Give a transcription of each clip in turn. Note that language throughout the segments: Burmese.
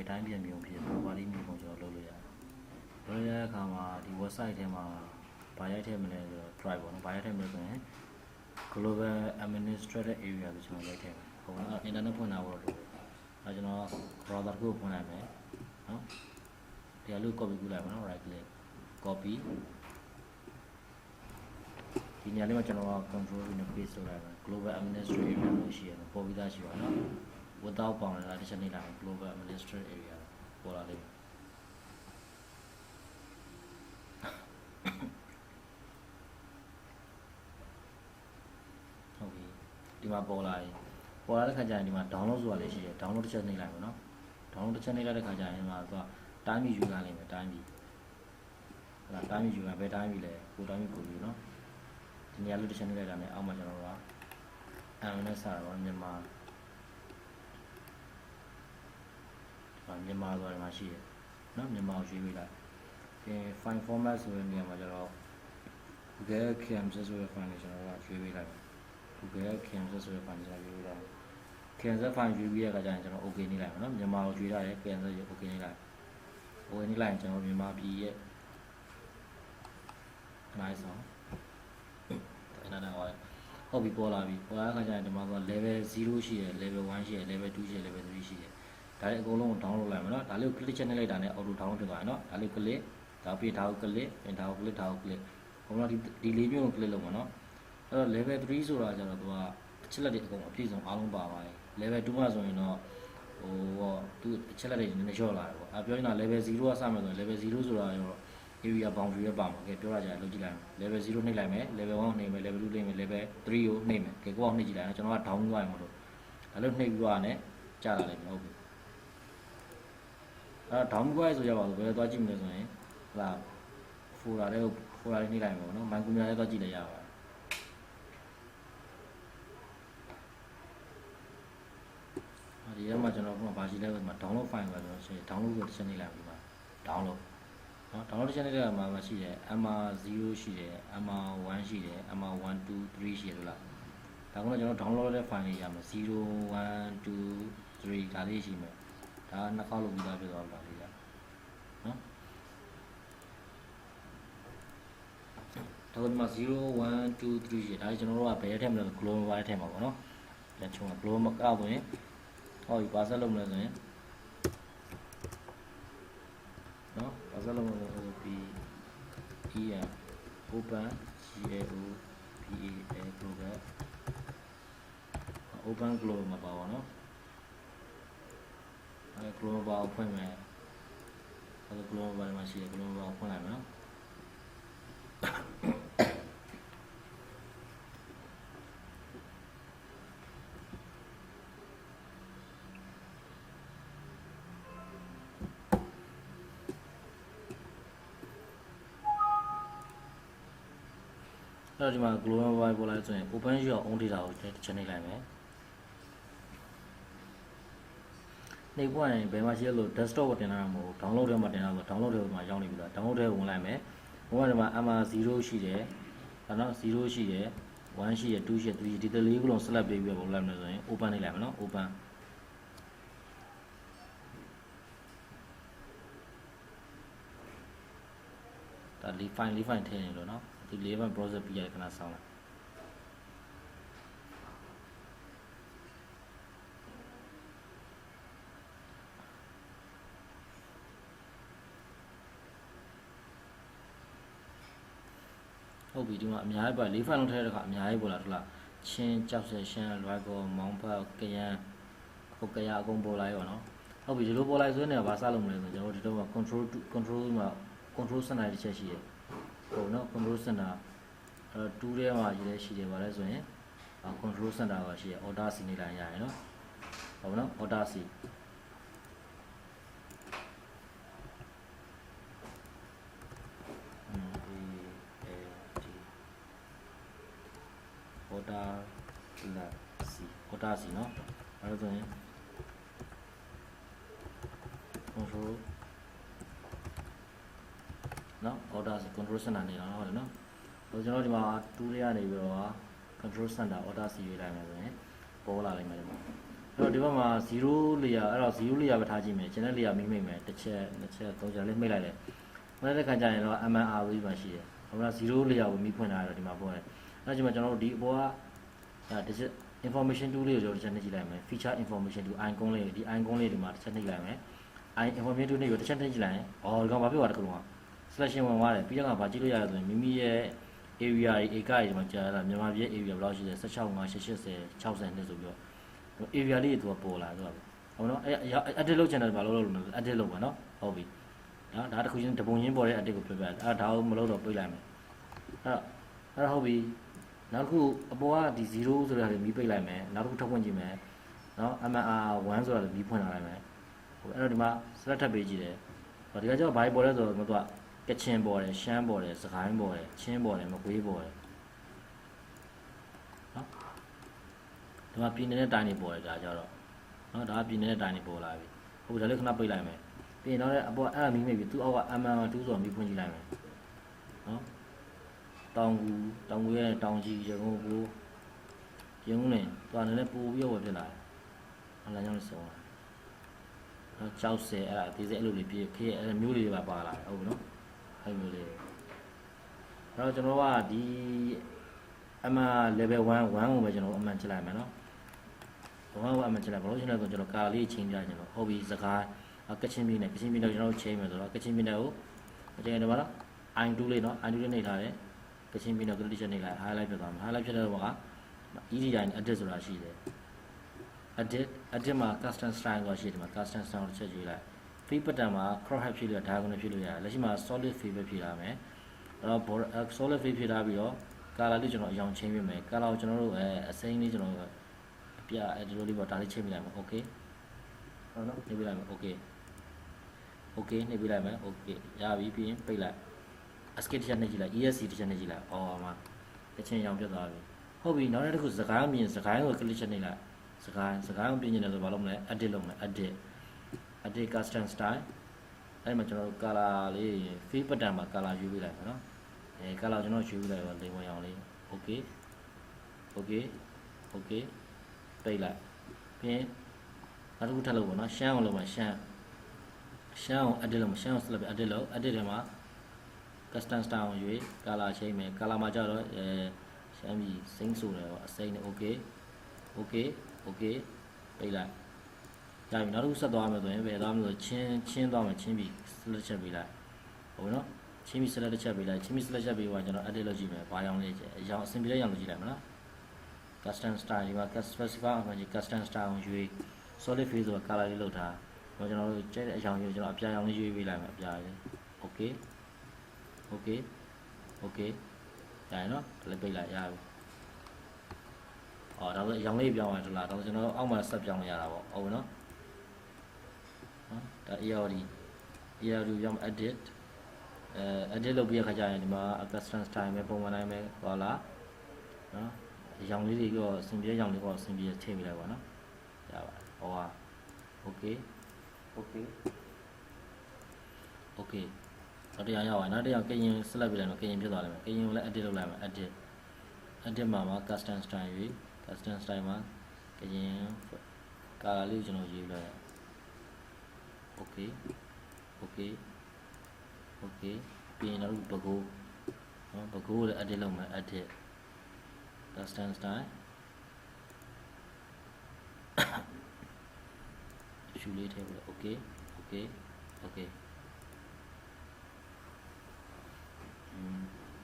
တိုင်းပြန်မြုံဖြစ်ပေါ်ပါလိမ့်မည်ပုံကျွန်တော်လုပ်လို့ရတယ်လုပ်ရတဲ့အခါမှာဒီ website ထဲမှာဘာရိုက်ထည့်မလဲဆိုတော့ drive ပေါ့နော်ဘာရိုက်ထည့်မလဲဆိုရင် global administrative area ကိုကျွန်တော်ရိုက်ထည့်မယ်ဟုတ်လား internet ဖွင့်တာပေါ့လို့အဲကျွန်တော် browser ကိုဖွင့်လိုက်မယ်နော်ဒီအလုပ် copy ကူးလိုက်ပါနော် right click copy ဒီညလေးမှာကျွန်တော်က control နဲ့ paste လုပ်လိုက်ပါ global administrative area လို့ရှိရတော့ပေါ်ပြီးသားရှိပါနော် without bound လာတစ်ချက်နေလိုက် global administrative area ပေါ်လာလိမ့်မယ်ဟုတ်ပြီဒီမှာပေါ်လာတဲ့ခါကျရင်ဒီမှာ download ဆိုတာလေးရှိတယ် download တစ်ချက်နှိပ်လိုက်ပါနော် download တစ်ချက်နှိပ်လိုက်တဲ့ခါကျရင်ဒီမှာသူကတိုင်းပြည်ယူလာလိမ့်မယ်တိုင်းပြည်ဟုတ်လားတိုင်းပြည်ယူလာဘယ်တိုင်းပြည်လဲကိုတိုင်းပြည်ကိုယူနော်ဒီနေရာလေးတစ်ချက်နှိပ်လိုက်တာနဲ့အောက်မှာကျွန်တော်တို့က MNS စာတော့မြန်မာဆိုတာဒီမှာရှိတယ်နော်မြန်မာကိုရွေးပေးလိုက်file format ဆိုတဲ့နေရာမှာကျတော့ Google Canvas ဆိုတဲ့ file ကိုကျွန်တော်တို့ကရွေးပေးလိုက်ပါ Google Canvas ဆိုတဲ့ file ကိုရွေးပေးလိုက် Canvas file ရွေးပြီးရတဲ့အခါကျရင်ကျွန်တော် OK နေလိုက်ပါနော်မြန်မာကိုရွေးထားတယ် Canvas ကို OK နေလိုက် OK နေလိုက်ရင်ကျွန်တော်မြန်မာပြည်ရဲ့ nice အောင်အဲ့ဒါတော့ဟုတ်ပြီပေါ်လာပြီပေါ်လာတဲ့အခါကျရင်ဒီမှာက level 0 ရှိတယ် level 1 ရှိတယ် level 2 ရှိတယ် level 3 ရှိတယ်ဒါလေးအကုန်လုံးကို download လိုက်မယ်နော်ဒါလေးကို click ချက်နဲ့လိုက်တာနဲ့ auto download ဖြစ်သွားတယ်နော်ဒါလေး click ဒါပြီးဒါကို click ဒါကို click ဒါကို click ဘုံတော့ဒီလေးမျိုးကို click လုပ်မှာနော်အဲ့တော့ level 3 ဆိုတာကျတော့သူကအချက်လက်တွေအကုန်အပြည့်စုံအားလုံးပါပါတယ် level 2 မှာဆိုရင်တော့သူအချက်လက်တွေနည်းနည်းလျော့လာတယ်ပေါ့ပြောရင်တော့ level 0 ကစမယ်ဆိုရင် level 0 ဆိုတာရော area boundary ပဲပါမှာကဲပြောရကြတယ်လုပ်ကြည့်လိုက်မယ် level 0 နှိပ်လိုက်မယ် level 1 နှိပ်မယ် level 2 နှိပ်မယ် level 3 ကိုနှိပ်မယ်ကဲကိုအောင်နှိပ်ကြည့်လိုက်နော်ကျွန်တော်က down သွားရင်မလို့ဒါလို့နှိပ်ပြီးတော့ねကြာလာလိမ့်မယ်ဟုတ်ပြီအဲ့တော့ down သွားရဆိုကြပါလို့ဘယ်လိုသွားကြည့်မလဲဆိုရင်ဟလာ folder လေးနှိပ်လိုက်မယ်ပေါ့နော် micro များလေးသွားကြည့်လိုက်ရပါတယ်ဒီထဲမှာကျွန်တော်ကဘာရှိလဲဆိုမှာ download file ပါကျွန်တော်ရှိတယ် download ကိုတစ်ချက်နှိပ်လိုက်ပြီပါ download နော် download တစ်ချက်နှိပ်လိုက်မှာရှိတယ် MR0 ရှိတယ် MR1 ရှိတယ် MR1 2 3ရှိတယ်လို့လားဒါကတော့ကျွန်တော် download တဲ့ file လေးရမယ်0 1 2 3ဒါလေးရှိမယ်ဒါနှစ်ခေါက်လုပ်ပြီးသားဖြစ်သွားပါလိမ့်နော်ဒါကဒီမှာ0 1 2 3ရှိတယ်ဒါကျွန်တော်တို့ကဘယ်ရက်ထည့်မလဲဆို Globalmapper ထည့်မှာပေါ့နော်လက်ချုံက Globalmapper ဆိုရင်ဟောဒီပါဆက်လုပ်မလဲဆိုရင်နော်ပါဆက်လုပ်မလဲဆို PEN open GAO PA global open Globalmapper ပါနော်အဲ Globalmapper ကိုဖွင့်မယ်အဲ Globalmapper မှာရှိတယ် Globalmapper ကိုဖွင့်လိုက်မယ်နော်အဲ့တော့ဒီမှာ Globalmapper ပေါ်လာဆိုရင် open your own data ကိုချက်နှိပ်လိုက်မယ်နှိပ်ပွားရင်ဘယ်မှာရှိလို့ desktop ကိုတင်လာတာမဟုတ်ဘူး download ထဲမှာတင်လာဆို download ထဲမှာရောက်နေပြီလား download ထဲဝင်လိုက်မယ်ဘုံကဒီမှာ MR0 ရှိတယ်ဒါနော်0ရှိတယ်1ရှိတယ်2ရှိတယ်3ဒီလေးခုလုံး select ပေးပြီးတော့လိုက်မယ်ဆိုရင် open နှိပ်လိုက်မယ်နော် openဒါလေး file ထည့်နေလို့နော်ဒီလေး file browser ပြီးရခဏဆောင်းလိုက်ဟုတ်ပြီဒီမှာအများကြီးပါ၄ file လုံးထည့်တဲ့အခါအများကြီးပေါ်လာလားချင်းကြောက်ဆက်ရှမ်းလွိုက်ကောမောင်ဖတ်ကရန်ခုတ်ကရအကုန်ပေါ်လာရောနော်ဟုတ်ပြီဒီလိုပေါ်လာဆိုရင်လည်းဘာစလုပ်မလဲဆိုကျွန်တော်တို့ဒီတော့ control မှာ control center တစ်ချက်ရှိတယ်ဟုတ်နော် control center 2ထဲမှာရေးရှိတယ်ဗါလဲဆိုရင် control center ပါရှိရ order C နေလိုက်ရရင်နော်ဟုတ်နော် order C order C နော်အဲ့ဒါဆိုရင် control နော် order C control center နေတော့ဟုတ်တယ်နော်ဆိုကျွန်တော်ဒီမှာ2လေးရနေပြီးတော့ control center order C ရေးလိုက်မယ်ဆိုရင်ပေါ်လာလိမ့်မယ်ဒီမှာ အဲ့တော့ဒီဘက်မှာ0 layer အဲ့တော့0 layer ပဲထားကြည့်မယ် channel layer မိမယ်တစ်ချက်နှစ်ချက်သုံးချက်လေးမိလိုက်တယ်မနေ့ကကြာရင်တော့ MNR ပဲမှာရှိတယ်ဟိုက0 layer ကိုမိဖွင့်ထားတယ်ဒီမှာပေါ်တယ်အဲ့ဒါကျွန်တော်တို့ဒီအပေါ်ကတစ်ချက် information tool လေးကိုကျွန်တော်တစ်ချက်နှိပ်ကြည့်လိုက်မယ် feature information tool icon လေးဒီ icon လေးဒီမှာတစ်ချက်နှိပ်လိုက်မယ် information tool လေးကိုတစ်ချက်နှိပ်ကြည့်လိုက်ရင်အော်ဒီကောင်ဘာဖြစ်သွားတခုလုံးက selection ဝင်သွားတယ်ပြီးတော့ကဘာကြည့်လို့ရတယ်ဆိုရင်မိမိရဲ့ area တွေ acre တွေဒီမှာကြာလာမြန်မာပြည် area ဘယ်လောက်ရှိလဲ16 5 80 60နှစ်ဆိုပြီးတော့ area လေးတွေသူကပေါ်လာတော့ဟုတ်နော်အဲ့ edit လုပ်ချင်တယ်ဘာလို့လုပ်လို့ edit လုပ်ပါနော်ဟုတ်ပြီနော်ဒါတစ်ခုချင်းတပုံချင်းပေါ်တဲ့ edit ကိုပြပြအဲ့ဒါကိုမလုပ်တော့ပြေးလိုက်မယ်အဲ့ဟုတ်ပြီနောက်တစ်ခုအပေါ်ကဒီ0ဆိုတာတွေမီးပိတ်လိုက်မယ်နောက်တစ်ခုထပ်ဖွင့်ကြည့်မယ်နော် MNR 1ဆိုတာတွေမီးဖွင့်လာလိုက်မယ်ဟုတ်အဲ့တော့ဒီမှာ select ထပ်ပေးကြည့်တယ်ဟောဒီကကျတော့ဘာပေါ်လဲဆိုတော့မတော့ကချင်ပေါ်တယ်ရှမ်းပေါ်တယ်စကိုင်းပေါ်တယ်ချင်းပေါ်တယ်မကွေးပေါ်တယ်နော်ဒီမှာပြည်နယ်တိုင်းနေပေါ်တယ်ဒါကြတော့နော်ဒါပြည်နယ်တိုင်းနေပေါ်လာပြီဟုတ်ဒါလေးခဏပိတ်လိုက်မယ်ပြီးရင်တော့အပေါ်အဲ့ဒါမီးမိပြီသူ့အောက်က MNR2 ဆိုတော့မီးဖွင့်ကြည့်လိုက်မယ်နော်တောင်ကူရဲ့တောင်ကြီးရကုန်းကိုရုံးနေသွားနေလဲပို့ပြီးတော့ဖြစ်လာတယ်အလားကြောင့်ဆုံးလာနော်ကြောက်စဲအဲ့ဒါဒီစဲအဲ့လိုလေးပြေးခေးအဲ့မျိုးလေးတွေပါလာတယ်ဟုတ်ပြီနော်အဲ့မျိုးလေးအဲ့တော့ကျွန်တော်ကဒီအမှ level 1ကိုပဲကျွန်တော်အမှန်ချလိုက်မယ်နော်ဘာမှအမှန်ချလိုက်ဘာလို့ချင်လဲဆိုကျွန်တော်ကာလေးချင်းပြကျွန်တော်ဟုတ်ပြီစကားကချင်ပြည်နယ်ကျွန်တော်ချင်းမယ်ဆိုတော့ကချင်ပြည်နယ်ကိုအကျဉ်းတော့ဗလား I2 လေးနော် I2 လေးနှိပ်ထားတယ်ကချင်ပြည်နယ် condition နှိပ်လိုက် highlight ဖြစ်သွားမှာ highlight ဖြစ်တဲ့ဘောက EDI edit ဆိုတာရှိတယ် edit မှာ custom style ဆိုတာရှိတယ်မှာ custom style တစ်ချက်ရွေးလိုက် free pattern မှာ crop height ဖြစ်လို့ diagonal ဖြစ်လို့ရတယ်လက်ရှိမှာ solid fill ပဲဖြစ်လာမယ်အဲ့တော့ solid fill ဖြစ်လာပြီးတော့ color လေးကျွန်တော်အရောင်ချင်းပေးမယ် color ကိုကျွန်တော်တို့အစိမ်းလေးကျွန်တော်ပြ edit လေးပေါ့ဒါလေးချင်းပေးလိုက်မယ် okay ဟုတ်နော်နှိပ်ပေးလိုက်မယ် okay နှိပ်ပေးလိုက်မယ် okay ရပြီပြီးရင်ပိတ်လိုက် escape တစ်ချက်နှိပ်ကြည့်လိုက် ESC တစ်ချက်နှိပ်ကြည့်လိုက်အော်မှာတချင်ရောင်ပြတ်သွားပြီဟုတ်ပြီနောက်တစ်ခုစကားမြင်စကားကို click ချက်နှိပ်လိုက်စကားကိုပြင်နေတယ်ဆိုဘာလုပ်မလဲ edit လုပ်မယ် edit custom style အဲ့မှာကျွန်တော်တို့ color လေး fill pattern မှာ color ယူပေးလိုက်မယ်နော်color ကျွန်တော်ယူပေးလိုက်ပါလိမ္မာရောင်လေး okay ပိတ်လိုက်ပြီးရင်နောက်တစ်ခုထပ်လုပ်ပါနော်ရှမ်းအောင်လုပ်ပါရှမ်းအောင် edit လုပ်မှာရှမ်းအောင် select edit လုပ် edit ထဲမှာ custom style ကိုရွေး color ချိန်မယ် color မှာကျတော့ရှမ်းပြည်စိမ့်ဆိုတယ်ပေါ့အစိမ့်နဲ့ okay ပိတ်လိုက်ကြာပြီနောက်တစ်ခုဆက်သွားမယ်ဆိုရင်ပဲသွားမယ်ဆိုချင်းသွားမယ်ချင်းပြီး select ချက်ပေးလိုက်ဟုတ်နော်ချင်းပြီး select ချက်ပေးလိုက်ချင်းပြီး select ချက်ပေးပါကျွန်တော် edit လုပ်ကြည့်မယ်ဘာရောင်လေးအရောင်အဆင်ပြေတဲ့ရောင်လုပ်ကြည့်လိုက်မလား custom style ဒီမှာ specify အောင်ကြီး custom style ကိုရွေး solid fill ဆိုတာ color လေးလုပ်ထားတော့ကျွန်တော်တို့ကျဲတဲ့အရောင်ကြီးကျွန်တော်အပြာရောင်လေးရွေးပေးလိုက်မယ်အပြာလေး okay ရရင်နော်လည်းပိတ်လိုက်ရပြီအော်ဒါဆိုအရောင်လေးပြောင်းရတယ်လားဒါဆိုကျွန်တော်အောက်မှာဆက်ပြောင်းရတာပေါ့ဟုတ်ပြီနော်ဒါ ARD ပြောင်း edit edit လုပ်ပြီးခါကျရင်ဒီမှာ custom style ပဲပုံမှန်တိုင်းပဲဟောလားနော်အရောင်လေးတွေကစင်ပြေရောင်လေးကစင်ပြေထည့်ပေးလိုက်ပါနော်ရပါတယ်ဟောပါ okay နောက်တရားရောက်ပါနောက်တရားကရင် select ပြလိုက်တော့ကရင်ဖြစ်သွားလိမ့်မယ်ကရင်ကိုလည်း edit လုပ်လိုက်မယ် edit မှာ custom style ရွေး custom style မှာကရင် color လေးကိုကျွန်တော်ရွေးလိုက် okay ပြီးရင်တော့ဘကိုနော်ဘကိုလည်း edit လုပ်မယ် edit custom style ရှူလေးထည့်ပြီး okay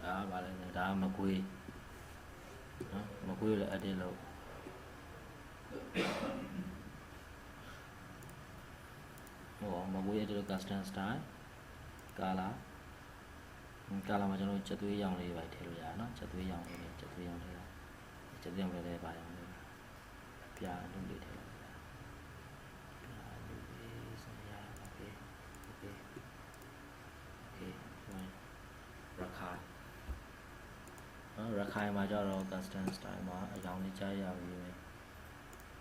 ဒါပါလေဒါမကွေးနော်မကွေးလည်း edit လုပ်မကွေး edit custom style color မှာကျွန်တော်ချက်သွေးရောင်လေးပဲထည့်လို့ရတယ်နော်ချက်သွေးရောင်လေးထည့်ချက်သွေးရောင်လေးပါရောင်လေးပြအလုံးလေးထည့်လို့ရတယ်ပြအလုံးလေးစရ okay ရခိုင်မှာကျတော့ custom style မှာအရောင်လေးကြားရပြီပဲ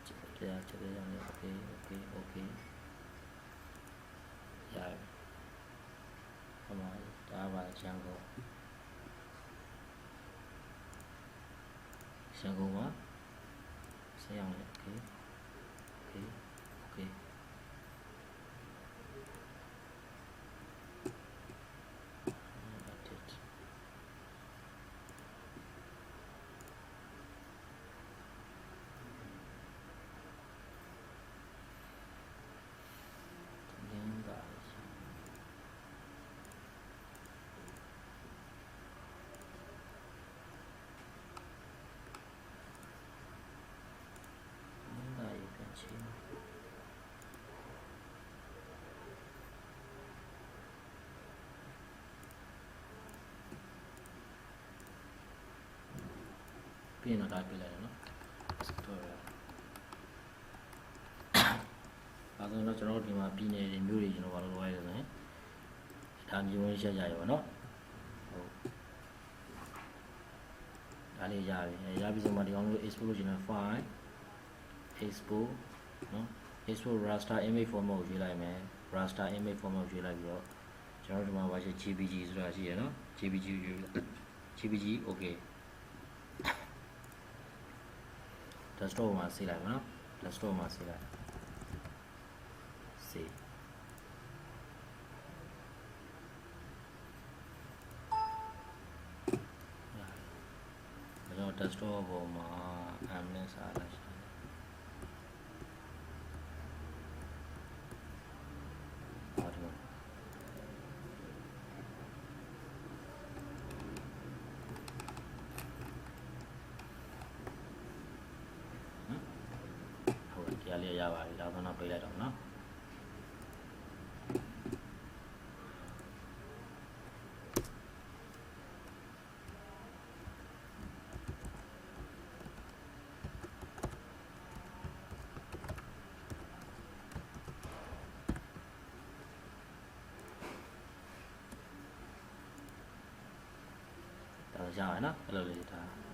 ချက်သွေးရောင်လေး okay ရပြီဟောမှာဒါပါရှမ်းကုန်မှာဆက်ရောင်လေး okay okay ပြီးရင်တော့ဒါပြလိုက်တယ်နော် tutorial အဲဒါဆိုတော့ကျွန်တော်တို့ဒီမှာပြည်နယ်တွေမျိုးတွေကျွန်တော်ဘာလို့လုပ်ရလဲဆိုရင်ဒါမျိုးဝင်ရှက်ကြရပါနော်ဟုတ်ဒါလေးရပြီရပြီဆိုမှဒီကောင်လို့ export လုပ်ချင်တဲ့ file export နော် export raster image format ကိုရွေးလိုက်မယ် raster image format ကိုရွေးလိုက်ပြီးတော့ကျွန်တော်တို့ဒီမှာပါရှိ jpg ဆိုတာရှိရနော် jpg ရွေး jpg okay desktop မှာဆေးလိုက်ပါနော် desktop မှာဆေးလိုက်ဆေးဒါကြောင့် desktop ပေါ်မှာ MNS အားလာရှိဟုတ်တယ်တရားလေးရပါပြီဒါဆိုတော့ပြေးလိုက်တော့နော်ဒါဆိုရအောင်နော်အဲ့လိုလေးဒါ